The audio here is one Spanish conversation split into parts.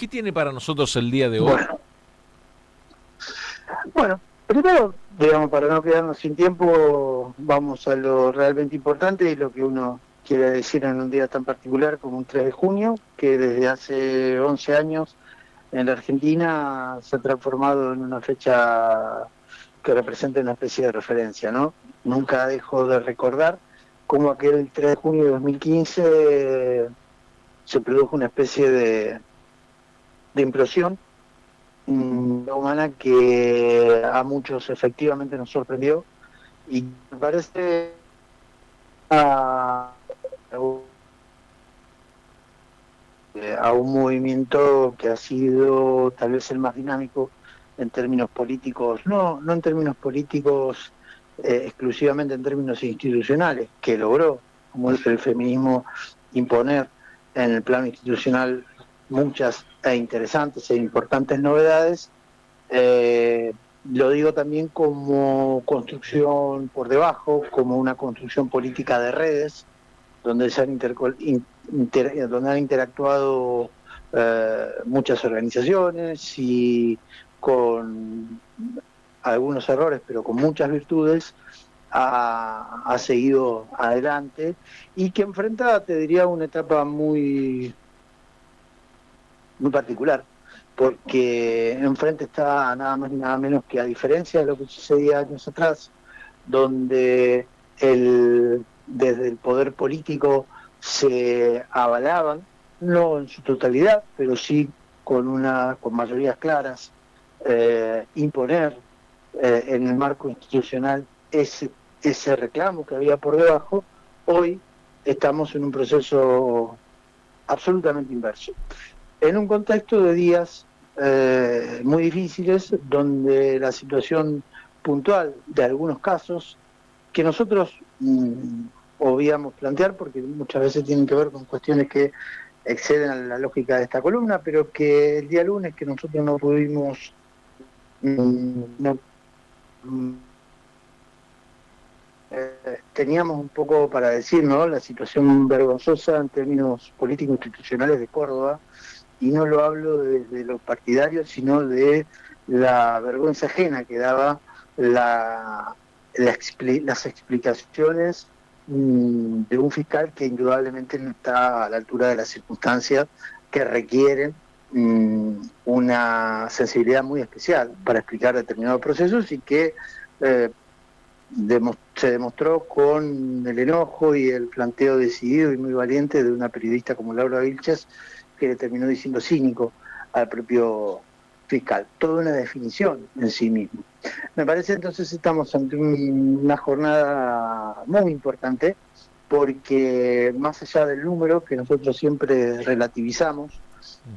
¿Qué tiene para nosotros el día de hoy? Bueno, bueno, primero, digamos, para no quedarnos sin tiempo, vamos a lo realmente importante y lo que uno quiere decir en un día tan particular como un 3 de junio, que desde hace 11 años en la Argentina se ha transformado en una fecha que representa una especie de referencia, ¿no? Nunca dejo de recordar cómo aquel 3 de junio de 2015 se produjo una especie de implosión humana que a muchos efectivamente nos sorprendió y me parece a, a un movimiento que ha sido tal vez el más dinámico en términos políticos, no en términos políticos exclusivamente en términos institucionales, que logró, como dice el feminismo, imponer en el plano institucional muchas e interesantes e importantes novedades. Lo digo también como construcción por debajo, como una construcción política de redes, donde se han, donde han interactuado muchas organizaciones y con algunos errores, pero con muchas virtudes, ha seguido adelante y que enfrenta, te diría, una etapa muy particular, porque enfrente está nada más y nada menos que, a diferencia de lo que sucedía años atrás, donde desde el poder político se avalaban, no en su totalidad, pero sí con mayorías claras, imponer en el marco institucional ese reclamo que había por debajo. Hoy estamos en un proceso absolutamente inverso, en un contexto de días muy difíciles, donde la situación puntual de algunos casos que nosotros obviamos plantear, porque muchas veces tienen que ver con cuestiones que exceden a la lógica de esta columna, pero que el día lunes que nosotros no pudimos, no, teníamos un poco para decir, ¿no? La situación vergonzosa en términos político-institucionales de Córdoba, y no lo hablo de los partidarios, sino de la vergüenza ajena que daba la, las explicaciones de un fiscal que indudablemente no está a la altura de las circunstancias que requieren una sensibilidad muy especial para explicar determinados procesos y que eh, se demostró con el enojo y el planteo decidido y muy valiente de una periodista como Laura Vilches, que le terminó diciendo cínico al propio fiscal. Toda una definición en sí mismo. Me parece entonces estamos ante una jornada muy importante, porque más allá del número que nosotros siempre relativizamos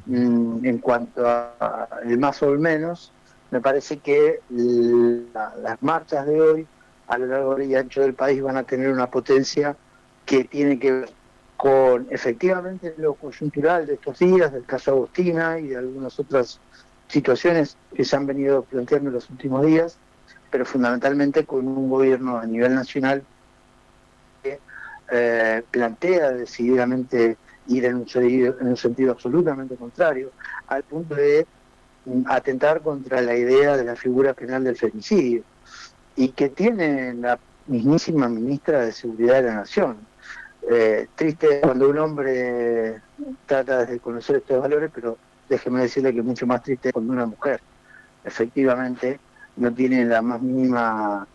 en cuanto a el más o el menos, me parece que las marchas de hoy a lo largo y ancho del país van a tener una potencia que tiene que ver con efectivamente lo coyuntural de estos días, del caso Agustina y de algunas otras situaciones que se han venido planteando en los últimos días, pero fundamentalmente con un gobierno a nivel nacional que plantea decididamente ir en un sentido absolutamente contrario, al punto de atentar contra la idea de la figura penal del femicidio, y que tiene la mismísima ministra de Seguridad de la Nación. Triste cuando un hombre trata de conocer estos valores, pero déjeme decirle que es mucho más triste cuando una mujer efectivamente no tiene la más mínima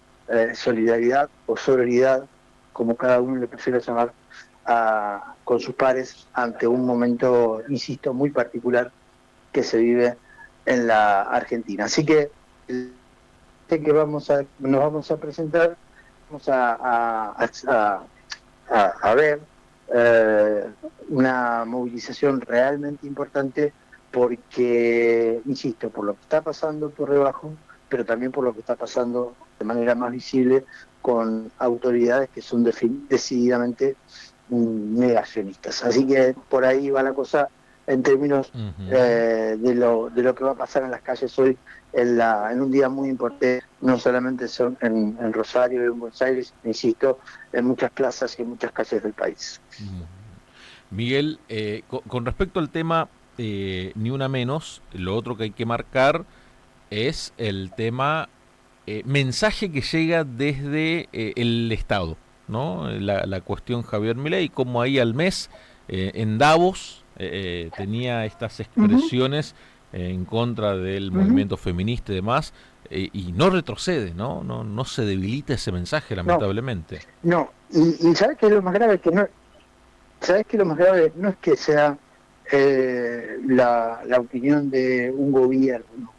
solidaridad o sororidad, como cada uno le prefiere llamar, con sus pares ante un momento, insisto, muy particular que se vive en la Argentina. Así que que nos vamos a presentar, vamos a ver una movilización realmente importante, porque, insisto, por lo que está pasando por debajo, pero también por lo que está pasando de manera más visible con autoridades que son decididamente negacionistas. Así que por ahí va la cosa en términos de lo que va a pasar en las calles hoy, en un día muy importante, no solamente son en Rosario y en Buenos Aires, insisto, en muchas plazas y en muchas calles del país. Muy bien. Miguel, con respecto al tema ni una menos. Lo otro que hay que marcar es el tema mensaje que llega desde el Estado, ¿no? La cuestión Javier Milei, como ahí al mes en Davos tenía estas Ujú, expresiones en contra del ujú. movimiento feminista y demás, y no retrocede, ¿no? No se debilita ese mensaje, No, lamentablemente. no. Y ¿sabes qué es lo más grave? Que no, ¿sabes qué es lo más grave? No es que sea la opinión de un gobierno.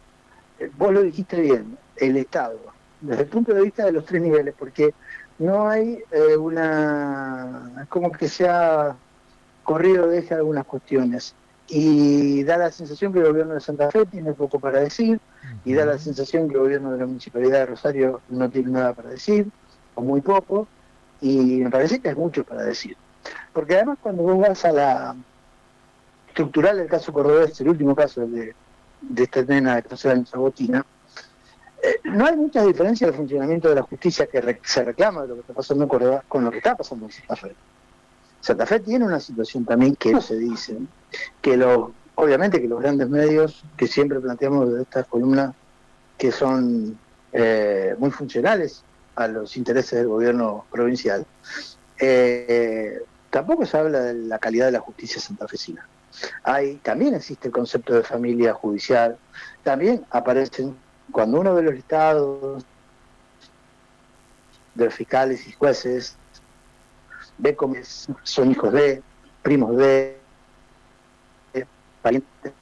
Vos lo dijiste bien, el Estado, desde el punto de vista de los tres niveles, porque no hay una, como que se ha corrido de eje algunas cuestiones. Y da la sensación que el gobierno de Santa Fe tiene poco para decir, y da la Ujú. sensación que el gobierno de la Municipalidad de Rosario no tiene nada para decir, o muy poco, y me parece que hay mucho para decir. Porque además cuando vos vas a la estructural del caso cordobés, el último caso de esta nena que no se la Sabotina, no hay muchas diferencias del funcionamiento de la justicia que se reclama de lo que está pasando en Córdoba con lo que está pasando en Santa Fe. Santa Fe tiene una situación también que no se dice, que obviamente que los grandes medios que siempre planteamos de estas columnas que son muy funcionales a los intereses del gobierno provincial, tampoco se habla de la calidad de la justicia santafesina. También existe el concepto de familia judicial, también aparecen, cuando uno ve los listados de los fiscales y jueces, ve cómo son hijos de, primos parientes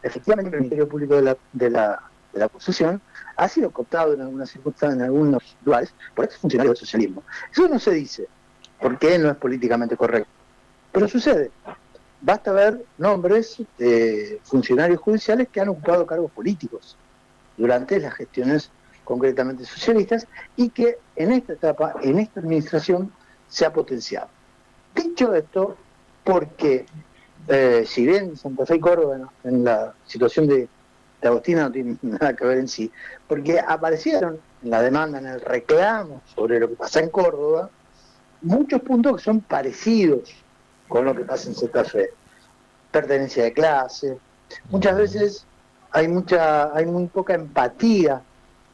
efectivamente el Ministerio Público de la acusación ha sido cooptado en algunas circunstancias, en algunos lugares, por estos funcionarios del socialismo. Eso no se dice, porque no es políticamente correcto, pero sucede. Basta ver nombres de funcionarios judiciales que han ocupado cargos políticos durante las gestiones concretamente socialistas y que en esta etapa, en esta administración, se ha potenciado. Dicho esto, porque si bien Santa Fe y Córdoba en la situación de Agostina no tienen nada que ver en sí, porque aparecieron en la demanda, en el reclamo sobre lo que pasa en Córdoba, muchos puntos que son parecidos con lo que pasa en Santa Fe. Pertenencia de clase, muchas Ujú. veces hay muy poca empatía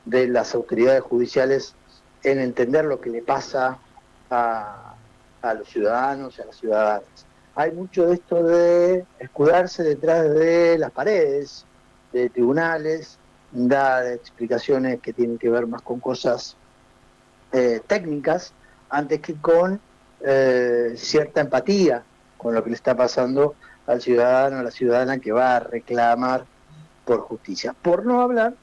de las autoridades judiciales en entender lo que le pasa a, a los ciudadanos y a las ciudadanas. Hay mucho de esto de escudarse detrás de las paredes, de tribunales, dar explicaciones que tienen que ver más con cosas técnicas, antes que con cierta empatía con lo que le está pasando al ciudadano o a la ciudadana que va a reclamar por justicia. Por no hablar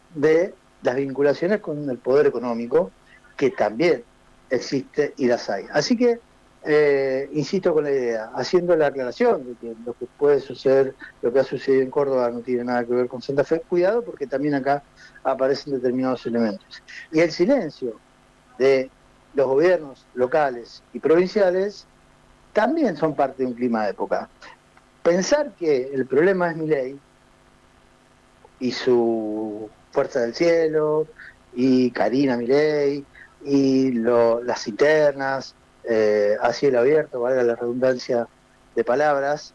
de las vinculaciones con el poder económico, que también existe y las hay. Así que, insisto con la idea, haciendo la aclaración de que lo que puede suceder, lo que ha sucedido en Córdoba no tiene nada que ver con Santa Fe, cuidado porque también acá aparecen determinados elementos. Y el silencio de los gobiernos locales y provinciales también son parte de un clima de época. Pensar que el problema es Milei y su Fuerza del Cielo, y Karina Milei, y las internas, a cielo abierto, valga la redundancia de palabras,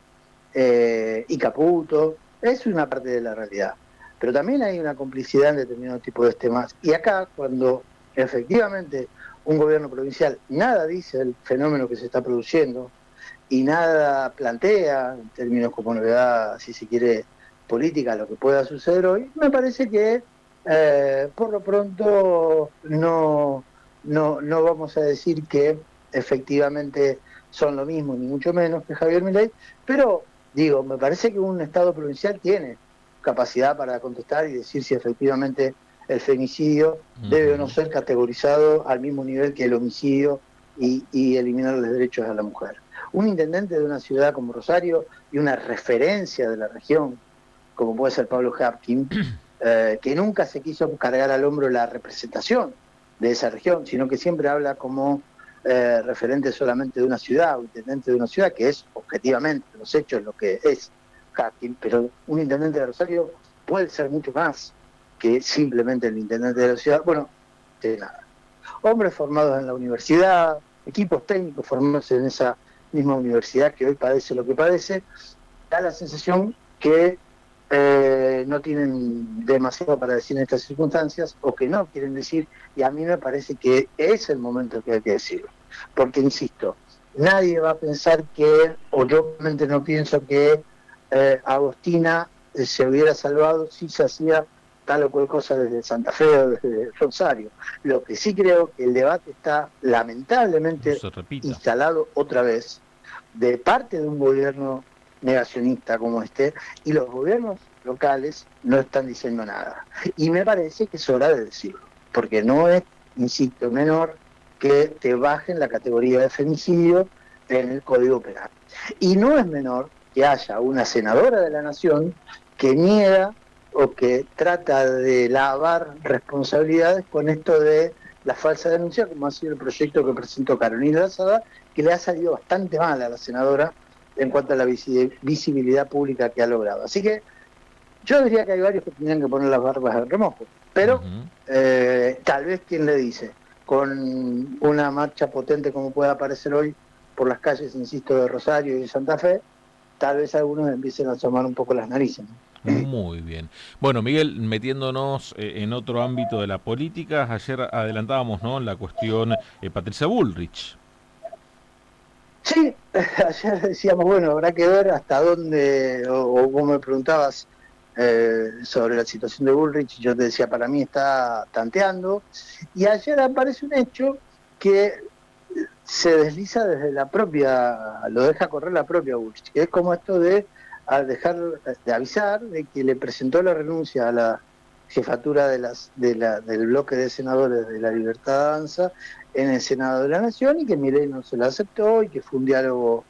y Caputo, es una parte de la realidad. Pero también hay una complicidad en determinados tipos de temas. Y acá, cuando efectivamente un gobierno provincial nada dice del fenómeno que se está produciendo, y nada plantea en términos como novedad, si se quiere, política, lo que pueda suceder hoy, me parece que por lo pronto no vamos a decir que efectivamente son lo mismo, ni mucho menos que Javier Milei, pero digo, me parece que un Estado provincial tiene capacidad para contestar y decir si efectivamente el femicidio debe o no Ujú. ser categorizado al mismo nivel que el homicidio y eliminar los derechos a la mujer. Un intendente de una ciudad como Rosario y una referencia de la región, como puede ser Pablo Hapkin, que nunca se quiso cargar al hombro la representación de esa región, sino que siempre habla como referente solamente de una ciudad, o intendente de una ciudad, que es objetivamente los hechos lo que es Hapkin, pero un intendente de Rosario puede ser mucho más que simplemente el intendente de la ciudad. Bueno, nada. Hombres formados en la universidad, equipos técnicos formados en esa misma universidad que hoy padece lo que padece, da la sensación que no tienen demasiado para decir en estas circunstancias o que no quieren decir, y a mí me parece que es el momento que hay que decirlo. Porque, insisto, nadie va a pensar que, o yo realmente no pienso que Agostina se hubiera salvado si se hacía tal o cual cosa desde Santa Fe o desde Rosario. Lo que sí creo que el debate está No lamentablemente se repita. instalado otra vez de parte de un gobierno negacionista como este, y los gobiernos locales no están diciendo nada. Y me parece que es hora de decirlo, porque no es, insisto, menor que te bajen la categoría de femicidio en el Código Penal. Y no es menor que haya una senadora de la Nación que niega o que trata de lavar responsabilidades con esto de la falsa denuncia, como ha sido el proyecto que presentó Carolina Lázada, que le ha salido bastante mal a la senadora en cuanto a la visibilidad pública que ha logrado. Así que yo diría que hay varios que tendrían que poner las barbas al remojo, pero Ujú. tal vez quien le dice, con una marcha potente como pueda aparecer hoy por las calles, insisto, de Rosario y de Santa Fe, tal vez algunos empiecen a asomar un poco las narices, ¿no? Muy bien. Bueno, Miguel, metiéndonos en otro ámbito de la política, ayer adelantábamos, ¿no?, la cuestión Patricia Bullrich. Sí, ayer decíamos, bueno, habrá que ver hasta dónde, o vos me preguntabas sobre la situación de Bullrich, y yo te decía, para mí está tanteando, y ayer aparece un hecho que se desliza desde la propia, lo deja correr la propia Bullrich, que es como esto de al dejar de avisar de que le presentó la renuncia a la jefatura del bloque de senadores de la Libertad de Avanza en el Senado de la Nación, y que Milei no se la aceptó y que fue un diálogo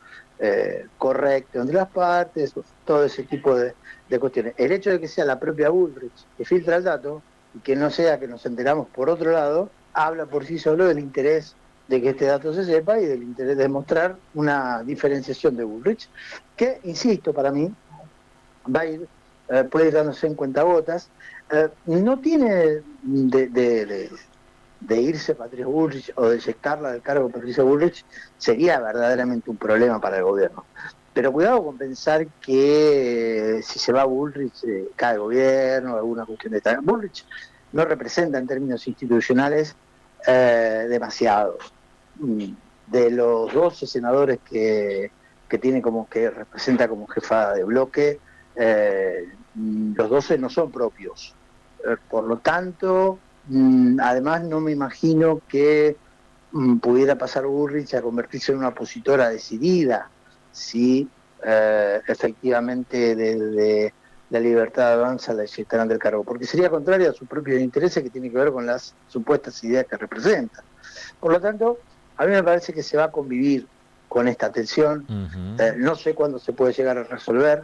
correcto entre las partes, todo ese tipo de cuestiones. El hecho de que sea la propia Bullrich que filtra el dato y que no sea que nos enteramos por otro lado, habla por sí solo del interés de que este dato se sepa y del interés de mostrar una diferenciación de Bullrich, que, insisto, para mí va a ir, puede ir dándose en cuentagotas. No tiene de irse Patricia Bullrich o de eyectarla del cargo Patricia Bullrich, sería verdaderamente un problema para el gobierno. Pero cuidado con pensar que si se va Bullrich cae el gobierno, alguna cuestión de tal. Bullrich no representa en términos institucionales demasiado. De los 12 senadores que tiene como que representa como jefa de bloque, los 12 no son propios. Por lo tanto, además no me imagino que pudiera pasar Bullrich a convertirse en una opositora decidida si efectivamente desde la libertad de avanza la eyectarán del cargo, porque sería contrario a sus propios intereses que tienen que ver con las supuestas ideas que representa. Por lo tanto, a mí me parece que se va a convivir con esta tensión. Ujú. No sé cuándo se puede llegar a resolver.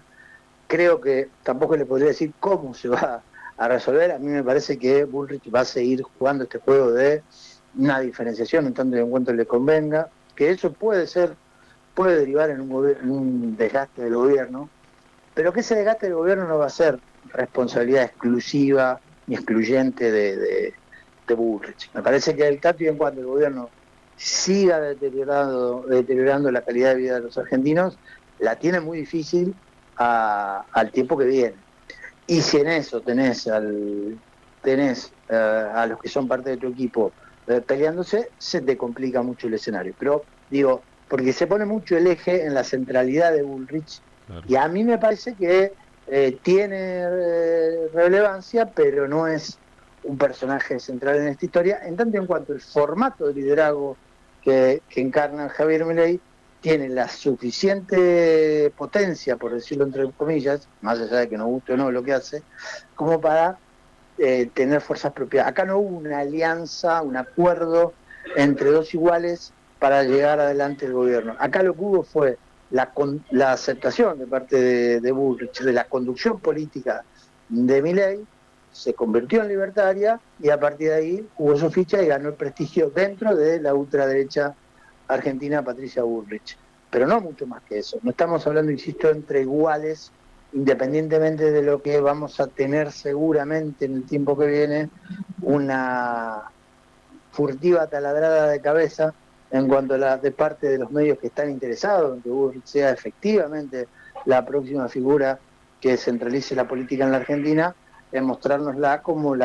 Creo que tampoco le podría decir cómo se va a resolver. A mí me parece que Bullrich va a seguir jugando este juego de una diferenciación en tanto y en cuanto le convenga, que eso puede derivar en un desgaste del gobierno, pero que ese desgaste del gobierno no va a ser responsabilidad exclusiva ni excluyente de Bullrich. Me parece que el tanto y en cuanto el gobierno siga deteriorando la calidad de vida de los argentinos, la tiene muy difícil al tiempo que viene. Y si en eso tenés a los que son parte de tu equipo peleándose, se te complica mucho el escenario. Pero digo, porque se pone mucho el eje en la centralidad de Bullrich, Claro. y a mí me parece que tiene relevancia, pero no es un personaje central en esta historia, en tanto en cuanto el formato de liderazgo que encarna Javier Milei tiene la suficiente potencia, por decirlo entre comillas, más allá de que nos guste o no lo que hace, como para tener fuerzas propias. Acá no hubo una alianza, un acuerdo entre dos iguales para llegar adelante el gobierno. Acá lo que hubo fue la aceptación de parte de Bullrich de la conducción política de Milei, se convirtió en libertaria y a partir de ahí jugó su ficha y ganó el prestigio dentro de la ultraderecha argentina Patricia Bullrich. Pero no mucho más que eso. No estamos hablando, insisto, entre iguales, independientemente de lo que vamos a tener seguramente en el tiempo que viene, una furtiva taladrada de cabeza En cuanto a de parte de los medios que están interesados en que Bullrich sea efectivamente la próxima figura que centralice la política en la Argentina, es mostrárnosla como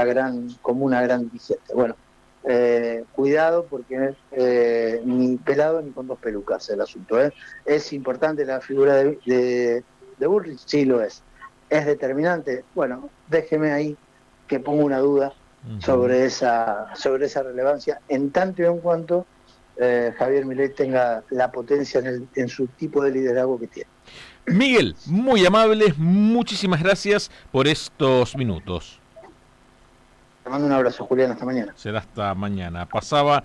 como una gran dirigente. Bueno, cuidado porque ni pelado ni con dos pelucas el asunto. ¿Es importante la figura de Bullrich? Sí lo es. ¿Es determinante? Bueno, déjeme ahí que ponga una duda sobre esa relevancia, en tanto y en cuanto Javier Milei tenga la potencia en su tipo de liderazgo que tiene. Miguel, muy amable, muchísimas gracias por estos minutos. Te mando un abrazo, Julián, hasta mañana. Será hasta mañana. Pasaba